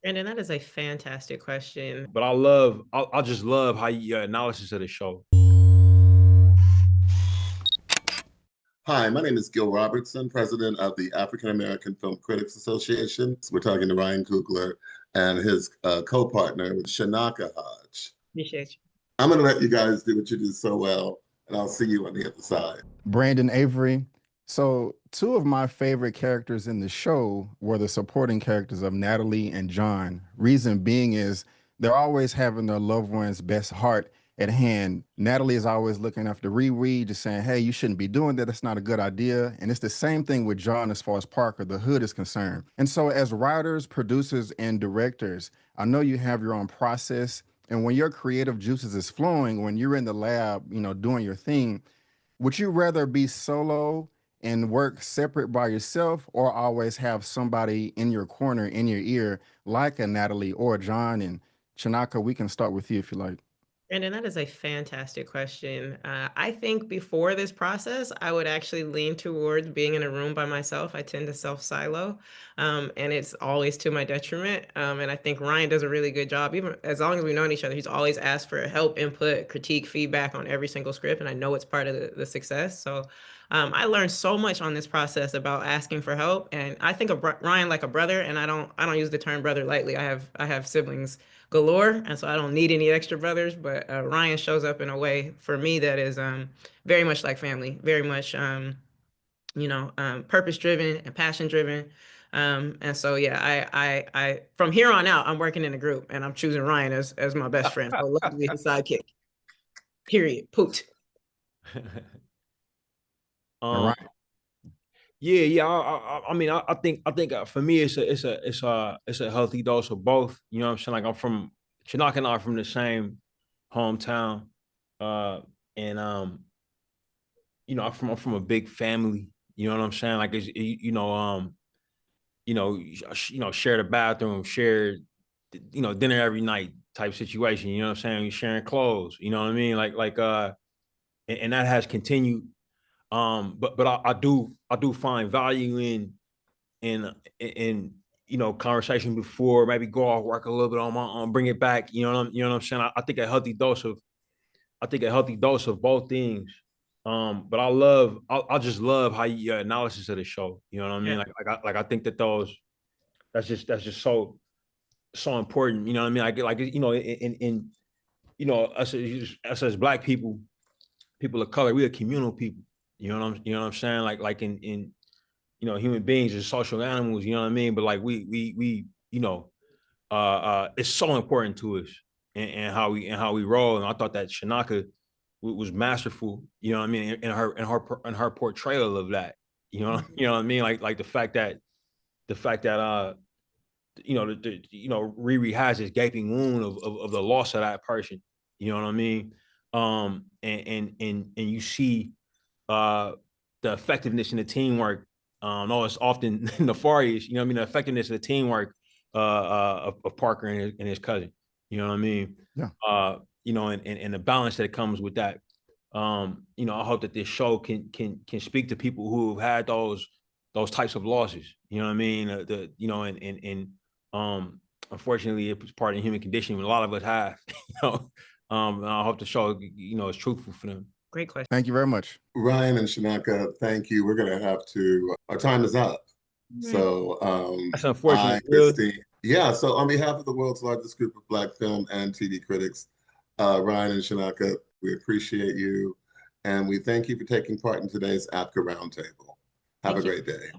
Brandon, that is a fantastic question. But I just love how your analysis of the show. Hi, my name is Gil Robertson, president of the African American Film Critics Association. We're talking to Ryan Coogler and his co-partner, Chinaka Hodge. Appreciate you. I'm going to let you guys do what you do so well, and I'll see you on the other side. Brandon Avery. So, two of my favorite characters in the show were the supporting characters of Natalie and John. Reason being is they're always having their loved one's best heart at hand. Natalie is always looking after Riri, just saying, hey, you shouldn't be doing that. That's not a good idea. And it's the same thing with John as far as Parker, the hood, is concerned. And so as writers, producers, and directors, I know you have your own process. And when your creative juices is flowing, when you're in the lab, doing your thing, would you rather be solo and work separate by yourself, or always have somebody in your corner, in your ear, like a Natalie or a John? And Chinaka, we can start with you if you like. Brandon, that is a fantastic question. I think before this process, I would actually lean towards being in a room by myself. I tend to self-silo, and it's always to my detriment. And I think Ryan does a really good job. Even as long as we've known each other, he's always asked for help, input, critique, feedback on every single script, and I know it's part of the success. So I learned so much on this process about asking for help, and I think of Ryan like a brother, and I don't use the term brother lightly. I have siblings galore, and so I don't need any extra brothers, but Ryan shows up in a way for me that is very much like family, very much purpose driven and passion driven. And so yeah, I from here on out, I'm working in a group, and I'm choosing Ryan as my best friend. I would love to be his sidekick. Period. Poot. All right. Yeah. I think for me it's a healthy dose of both. You know what I'm saying? Like Chinaka and I are from the same hometown, and I'm from a big family. You know what I'm saying? Like it's share the bathroom, share dinner every night type situation. You know what I'm saying? You're sharing clothes. You know what I mean? And that has continued. But I do find value in conversation before, maybe go off work a little bit on my own, bring it back. You know what I'm saying? I think a healthy dose of both things. But I just love how your analysis of the show. You know what I mean? Yeah. I think that's just so important. You know what I mean? Us as Black people of color, we are communal people. You know what I'm saying? Like in human beings are social animals, you know what I mean? But like we it's so important to us and how we roll. And I thought that Chinaka was masterful, you know what I mean, in her portrayal of that. You know what I mean? Like the fact that Riri has this gaping wound of the loss of that person. You know what I mean? And you see the effectiveness in the teamwork. No, it's often nefarious. You know what I mean? The effectiveness of the teamwork of Parker and his cousin. You know what I mean? Yeah. And the balance that comes with that. I hope that this show can speak to people who have had those types of losses. You know what I mean? Unfortunately, it's part of the human condition. A lot of us have. And I hope the show is truthful for them. Great question. Thank you very much. Ryan and Chinaka, thank you. We're going to have to, our time is up. So, that's unfortunate. Yeah, so on behalf of the world's largest group of Black film and TV critics, Ryan and Chinaka, we appreciate you. And we thank you for taking part in today's AAFCA Roundtable. Have a great day.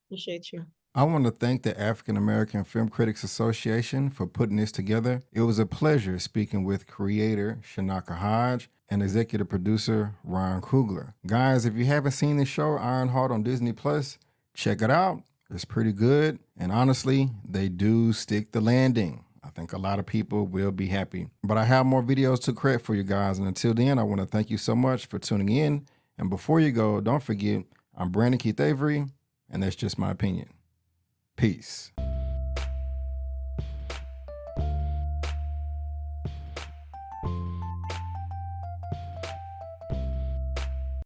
Appreciate you. I want to thank the African American Film Critics Association for putting this together. It was a pleasure speaking with creator Chinaka Hodge and executive producer Ryan Coogler. Guys, if you haven't seen the show Ironheart on Disney Plus, check it out. It's pretty good. And honestly, they do stick the landing. I think a lot of people will be happy. But I have more videos to create for you guys. And until then, I want to thank you so much for tuning in. And before you go, don't forget, I'm Brandon Keith Avery, and that's just my opinion. Peace.